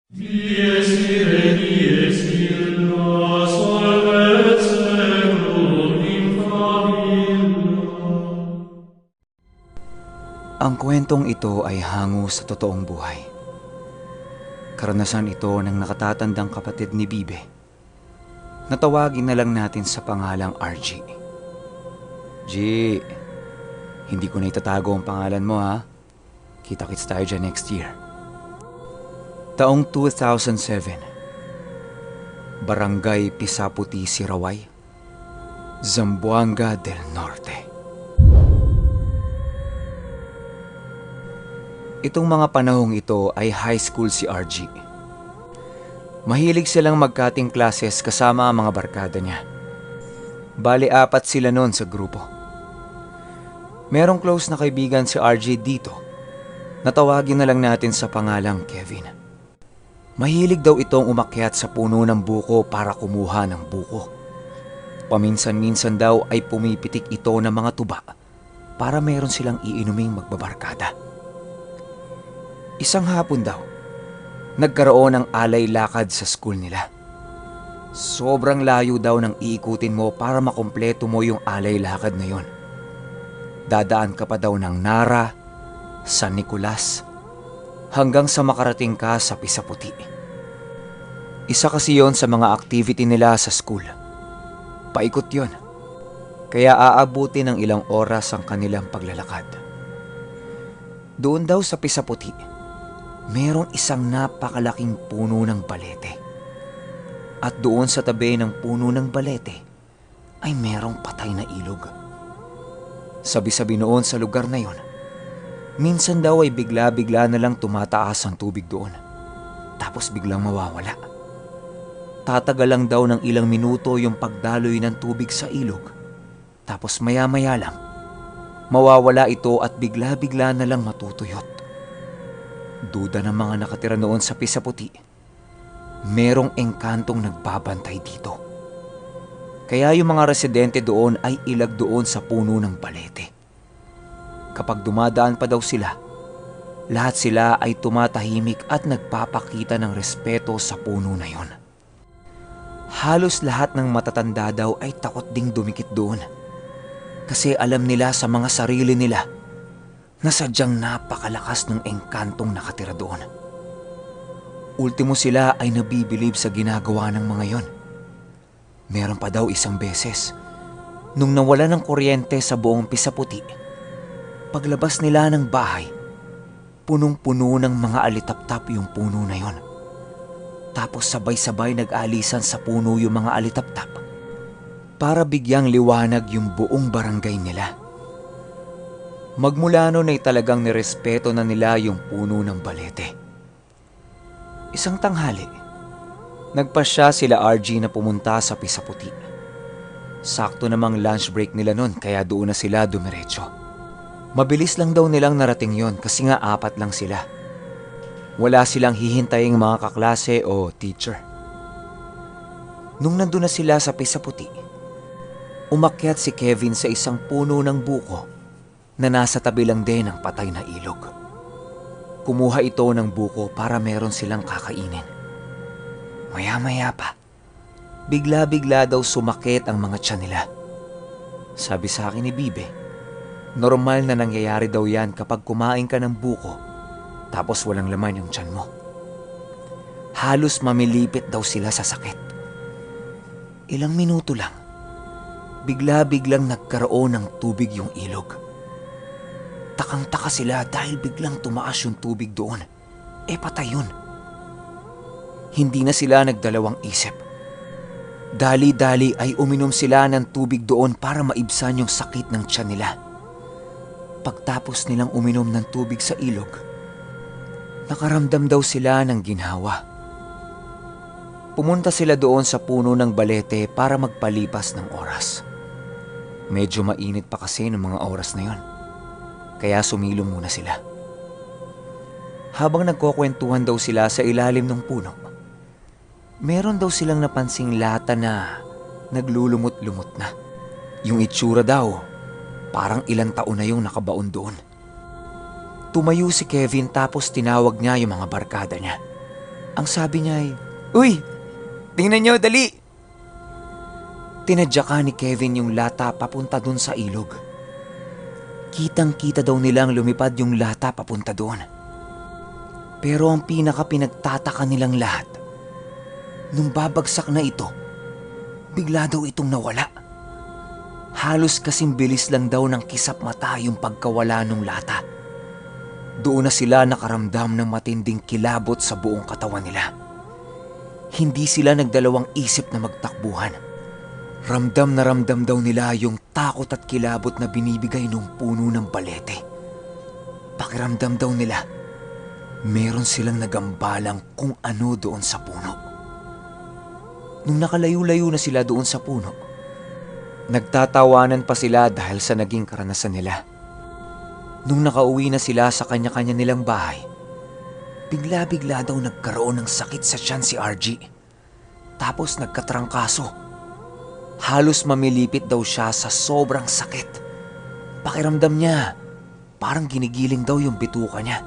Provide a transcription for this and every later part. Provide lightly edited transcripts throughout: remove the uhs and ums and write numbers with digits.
Dies ire, dies illa, salvet seculum in favilla. Ang kwentong ito ay hango sa totoong buhay. Karanasan ito ng nakatatandang kapatid ni Bibe. Natawagin na lang natin sa pangalang RG. G, hindi ko na itatago ang pangalan mo ha. Kita-kits tayo dyan next year. Taong 2007, Barangay Pisaputi, Siraway, Zamboanga del Norte. Itong mga panahong ito ay high school si RG. Mahilig silang magkating classes kasama ang mga barkada niya. Bali, 4 sila noon sa grupo. Merong close na kaibigan si RG dito. Natawagin na lang natin sa pangalang Kevin. Mahilig daw itong umakyat sa puno ng buko para kumuha ng buko. Paminsan-minsan daw ay pumipitik ito ng mga tuba para meron silang iinuming magbabarkada. Isang hapon daw, nagkaroon ng alay lakad sa school nila. Sobrang layo daw ng iikutin mo para makumpleto mo yung alay lakad na yon. Dadaan ka pa daw ng Nara, San Nicolas, hanggang sa makarating ka sa Pisaputi. Isa kasi yon sa mga activity nila sa school. Paikot yon, kaya aabuti ng ilang oras ang kanilang paglalakad. Doon daw sa Pisaputi, merong isang napakalaking puno ng balete. At doon sa tabi ng puno ng balete ay merong patay na ilog. Sabi-sabi noon sa lugar na yon, minsan daw ay bigla-bigla na lang tumataas ang tubig doon. Tapos biglang mawawala. Tatagal lang daw ng ilang minuto yung pagdaloy ng tubig sa ilog. Tapos maya-maya lang, mawawala ito at bigla-bigla na lang matutuyot. Duda ng mga nakatira noon sa Pisaputi, merong engkantong nagbabantay dito. Kaya yung mga residente doon ay ilag doon sa puno ng balete. Kapag dumadaan pa daw sila, lahat sila ay tumatahimik at nagpapakita ng respeto sa puno na yon. Halos lahat ng matatanda daw ay takot ding dumikit doon. Kasi alam nila sa mga sarili nila na sadyang napakalakas ng engkantong nakatira doon. Ultimo sila ay nabibilib sa ginagawa ng mga yon. Meron pa daw isang beses, nung nawala ng kuryente sa buong Pisaputi, paglabas nila ng bahay, punong-puno ng mga alitaptap yung puno na yon. Tapos sabay-sabay nag-alisan sa puno yung mga alitaptap para bigyang liwanag yung buong barangay nila. Magmula noon ay talagang nirespeto na nila yung puno ng balete. Isang tanghali, nagpasya sila RG na pumunta sa Pisaputi. Sakto namang lunch break nila noon kaya doon na sila dumiretso. Mabilis lang daw nilang narating yon kasi nga 4 lang sila. Wala silang hihintaying mga kaklase o teacher. Nung nandun na sila sa Pisaputi, umakyat si Kevin sa isang puno ng buko na nasa tabi lang din ng patay na ilog. Kumuha ito ng buko para meron silang kakainin. Maya-maya pa, bigla-bigla daw sumakit ang mga tiyan nila. Sabi sa akin ni Bibe, normal na nangyayari daw yan kapag kumain ka ng buko tapos walang laman yung tiyan mo. Halos mamilipit daw sila sa sakit. Ilang minuto lang, bigla-biglang nagkaroon ng tubig yung ilog. Takang-taka sila dahil biglang tumaas yung tubig doon. Patay yun. Hindi na sila nagdalawang isip. Dali-dali ay uminom sila ng tubig doon para maibsan yung sakit ng tiyan nila. Pagtapos nilang uminom ng tubig sa ilog, nakaramdam daw sila ng ginhawa. Pumunta sila doon sa puno ng balete para magpalipas ng oras. Medyo mainit pa kasi ng mga oras na yon, kaya sumilong muna sila. Habang nagkukwentuhan daw sila sa ilalim ng puno, meron daw silang napansing lata na naglulumot-lumot na. Yung itsura daw, parang ilang taon na yung nakabaon doon. Tumayo si Kevin tapos tinawag niya yung mga barkada niya. Ang sabi niya ay, "Uy, tingnan niyo, dali!" Tinadyakan ni Kevin yung lata papunta dun sa ilog. Kitang-kita daw nilang lumipad yung lata papunta doon. Pero ang pinaka-pinagtataka nilang lahat, nung babagsak na ito, bigla daw itong nawala. Halos kasing bilis lang daw ng kisap mata yung pagkawala ng lata. Doon na sila nakaramdam ng matinding kilabot sa buong katawan nila. Hindi sila nagdalawang isip na magtakbuhan. Ramdam na ramdam daw nila yung takot at kilabot na binibigay ng puno ng balete. Pakiramdam daw nila, meron silang nagambalang kung ano doon sa puno. Nung nakalayo-layo na sila doon sa puno, nagtatawanan pa sila dahil sa naging karanasan nila. Nung nakauwi na sila sa kanya-kanya nilang bahay, bigla-bigla daw nagkaroon ng sakit sa tiyan si RG. Tapos nagkatrangkaso. Halos mamilipit daw siya sa sobrang sakit. Pakiramdam niya, parang ginigiling daw yung bituka niya.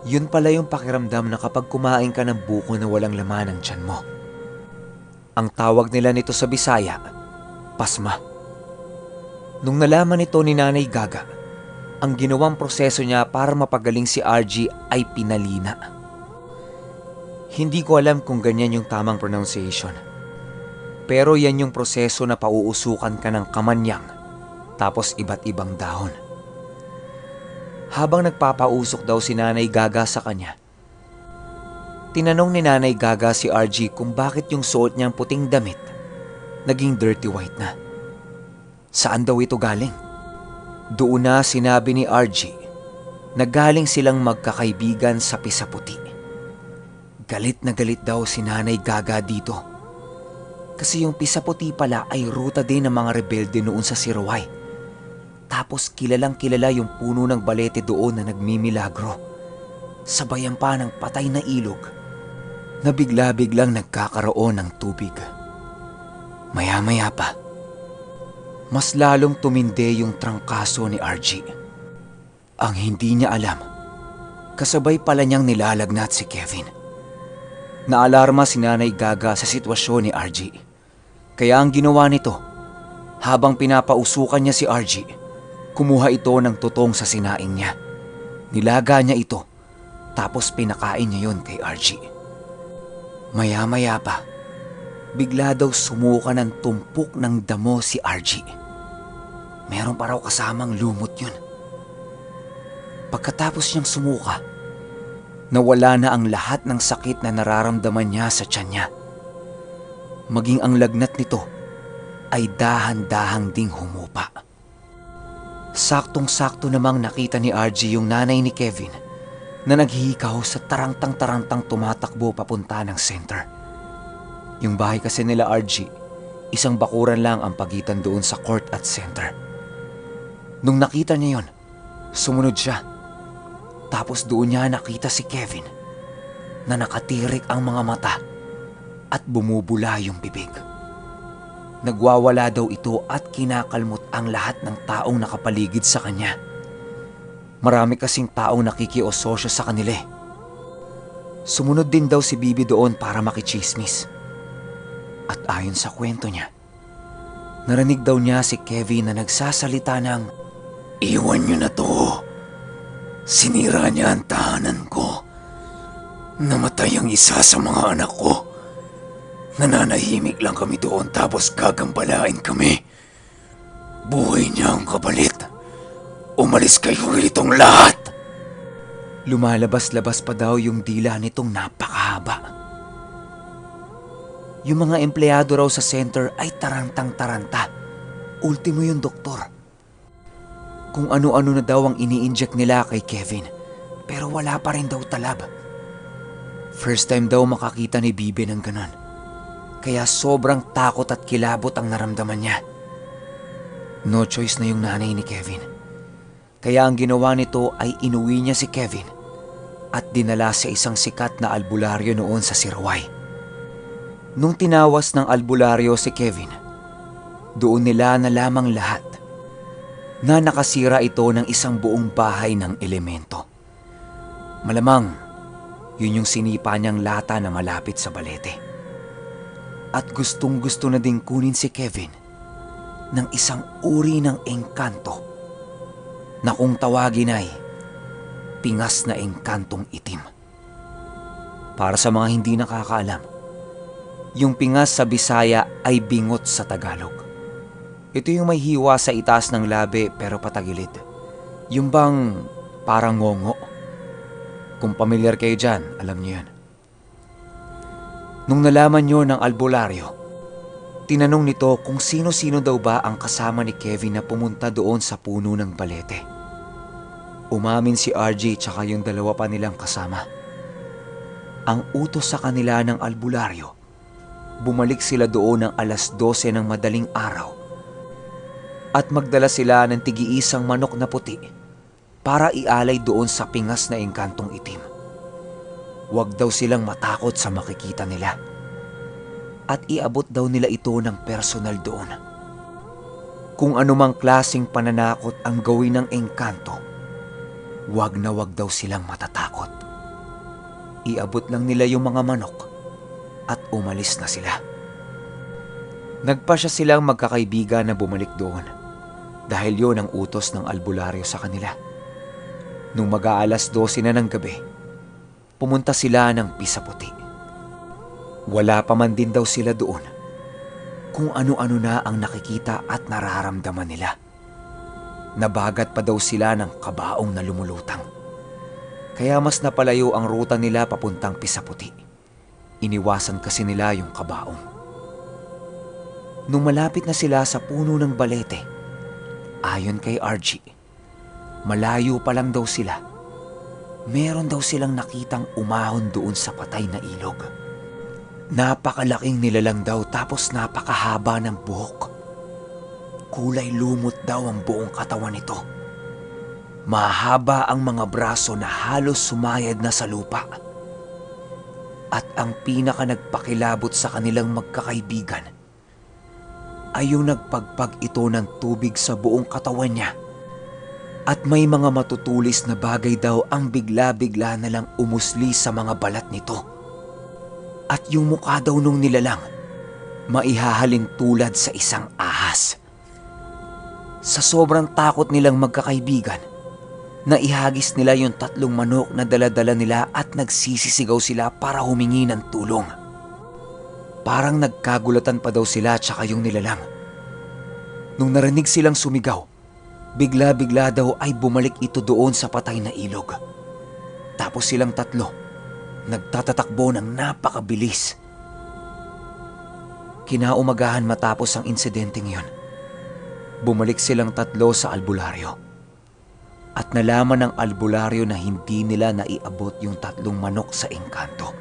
Yun pala yung pakiramdam na kapag kumain ka ng buko na walang laman ang tiyan mo. Ang tawag nila nito sa Bisaya, pasma. Nung nalaman ito ni Nanay Gaga, ang ginawang proseso niya para mapagaling si RG ay pinalina. Hindi ko alam kung ganyan yung tamang pronunciation. Pero yan yung proseso na pauusukan ka ng kamanyang tapos iba't ibang dahon. Habang nagpapausok daw si Nanay Gaga sa kanya, tinanong ni Nanay Gaga si RG kung bakit yung suot niyang puting damit naging dirty white na. Saan daw ito galing? Doon na sinabi ni RG na galing silang magkakaibigan sa Pisaputi. Galit na galit daw si Nanay Gaga dito. Kasi yung Pisaputi pala ay ruta din ng mga rebelde noon sa Sirawai. Tapos kilalang kilala yung puno ng balete doon na nagmimilagro. Sabayan pa ng patay na ilog na bigla-biglang nagkakaroon ng tubig. Maya-maya pa, mas lalong tumindi yung trangkaso ni RG. Ang hindi niya alam, kasabay pala niyang nilalagnat si Kevin. Naalarma si Nanay Gaga sa sitwasyon ni RG. Kaya ang ginawa nito, habang pinapausukan niya si RG, kumuha ito ng tutong sa sinaing niya. Nilaga niya ito, tapos pinakain niya yon kay RG. Maya-maya pa, bigla daw sumuka ng tumpok ng damo si RG. Meron pa raw kasamang lumot yun. Pagkatapos niyang sumuka, nawala na ang lahat ng sakit na nararamdaman niya sa tiyan niya. Maging ang lagnat nito ay dahan-dahang ding humupa. Saktong-sakto namang nakita ni RG yung nanay ni Kevin na naghihikaw sa tarantang-tarantang tumatakbo papunta ng center. Yung bahay kasi nila RG, isang bakuran lang ang pagitan doon sa court at center. Nung nakita niya yon, sumunod siya. Tapos doon niya nakita si Kevin na nakatirik ang mga mata at bumubula yung bibig. Nagwawala daw ito at kinakalmot ang lahat ng taong nakapaligid sa kanya. Marami kasing taong nakikiososyo sa kanila. Sumunod din daw si Bibi doon para makichismis. At ayon sa kwento niya, narinig daw niya si Kevin na nagsasalita ng, "Iwan niyo na to. Sinira niya ang tahanan ko. Namatay ang isa sa mga anak ko. Nananahimik lang kami doon tapos gagambalain kami. Buhay niya ang kapalit. Umalis kayo ritong lahat." Lumalabas-labas pa daw yung dila nitong napakahaba. Yung mga empleyado raw sa center ay tarantang-taranta. Ultimo yung doktor. Kung ano-ano na daw ang ini-inject nila kay Kevin, pero wala pa rin daw talab. First time daw makakita ni Bibi ng ganon. Kaya sobrang takot at kilabot ang naramdaman niya. No choice na yung nanay ni Kevin. Kaya ang ginawa nito ay inuwi niya si Kevin at dinala sa isang sikat na albularyo noon sa Sirawai. Nung tinawas ng albularyo si Kevin, doon nila nalamang lahat na nakasira ito ng isang buong bahay ng elemento. Malamang Yun yung sinipa niyang lata na malapit sa balete. At gustong gusto na ding kunin si Kevin ng isang uri ng engkanto na kung tawagin ay pingas na engkantong itim. Para sa mga hindi nakakaalam, yung pingas sa Bisaya ay bingot sa Tagalog. Ito yung may hiwa sa itaas ng labi pero patagilid. Yung bang parang ngongo. Kung pamilyar kayo dyan, alam niyo yan. Nung nalaman niyo ng albularyo, tinanong nito kung sino-sino daw ba ang kasama ni Kevin na pumunta doon sa puno ng balete. Umamin si RJ tsaka yung dalawa pa nilang kasama. Ang utos sa kanila ng albularyo, bumalik sila doon ng alas 12 ng madaling araw at magdala sila ng tig-iisang manok na puti para ialay doon sa pingas na engkantong itim. Huwag daw silang matakot sa makikita nila at iabot daw nila ito ng personal doon. Kung anumang klaseng pananakot ang gawin ng engkanto, huwag na huwag daw silang matatakot. Iabot lang nila yung mga manok at umalis na sila. Nagpasya silang magkakaibigan na bumalik doon dahil yon ang utos ng albularyo sa kanila. Nung mag-aalas 12 na ng gabi, pumunta sila ng Pisaputi. Wala pa man din daw sila doon kung ano-ano na ang nakikita at nararamdaman nila. Nabagat pa daw sila ng kabaong na lumulutang. Kaya mas napalayo ang ruta nila papuntang Pisaputi. Iniwasan kasi nila yung kabaong. Nung malapit na sila sa puno ng balete, ayon kay RG, malayo pa lang daw sila. Meron daw silang nakitang umahon doon sa patay na ilog. Napakalaking nilalang daw tapos napakahaba ng buhok. Kulay lumot daw ang buong katawan nito. Mahaba ang mga braso na halos sumayad na sa lupa. At ang pinaka nagpakilabot sa kanilang magkakaibigan ay yung nagpagpag ito ng tubig sa buong katawan niya. At may mga matutulis na bagay daw ang bigla-bigla na lang umusli sa mga balat nito. At yung mukha daw nung nilalang, maihahalin tulad sa isang ahas. Sa sobrang takot nilang magkakaibigan, naihagis nila yung 3 manok na dala-dala nila at nagsisisigaw sila para humingi ng tulong. Parang nagkagulatan pa daw sila tsaka yung nilalang. Nung narinig silang sumigaw, bigla-bigla daw ay bumalik ito doon sa patay na ilog. Tapos silang 3, nagtatatakbo ng napakabilis. Kinaumagahan matapos ang insidenteng yon, bumalik silang 3 sa albularyo. At nalaman ng albularyo na hindi nila naiabot yung 3 manok sa engkanto.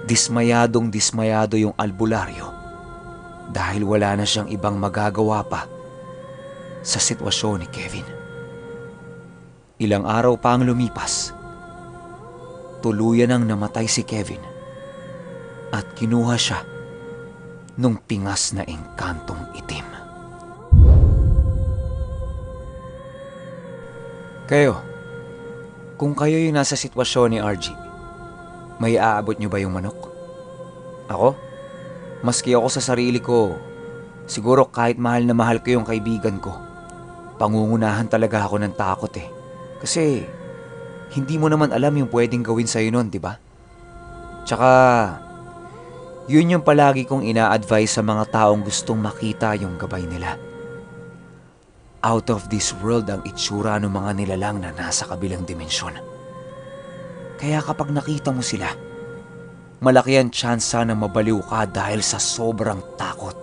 Dismayadong dismayado yung albularyo dahil wala na siyang ibang magagawa pa sa sitwasyon ni Kevin. Ilang araw pa ang lumipas, tuluyan ang namatay si Kevin at kinuha siya nung pingas na engkantong itim. Kayo, kung kayo yung nasa sitwasyon ni RG, may aabot nyo ba yung manok? Ako? Maski ako sa sarili ko, siguro kahit mahal na mahal ko yung kaibigan ko, pangungunahan talaga ako ng takot eh. Kasi hindi mo naman alam yung pwedeng gawin sa'yo nun, di ba? Tsaka, yun yung palagi kong ina-advise sa mga taong gustong makita yung gabay nila. Out of this world ang itsura ng mga nilalang na nasa kabilang dimensyon. Kaya kapag nakita mo sila, malaki ang tsansa na mabaliw ka dahil sa sobrang takot.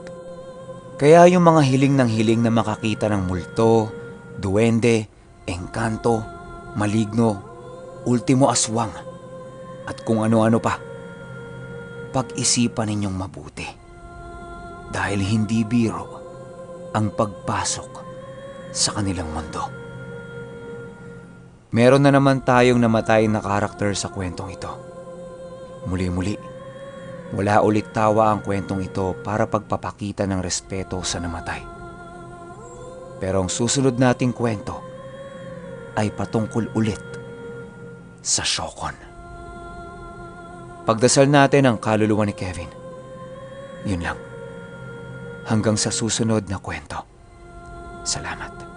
Kaya yung mga hiling ng hiling na makakita ng multo, duwende, engkanto, maligno, ultimo aswang, at kung ano-ano pa, pag-isipan ninyong mabuti. Dahil hindi biro ang pagpasok sa kanilang mundo. Meron na naman tayong namatay na karakter sa kwentong ito. Muli-muli, wala ulit tawa ang kwentong ito para pagpapakita ng respeto sa namatay. Pero ang susunod nating kwento ay patungkol ulit sa Shokon. Pagdasal natin ang kaluluwa ni Kevin. Yun lang. Hanggang sa susunod na kwento. Salamat.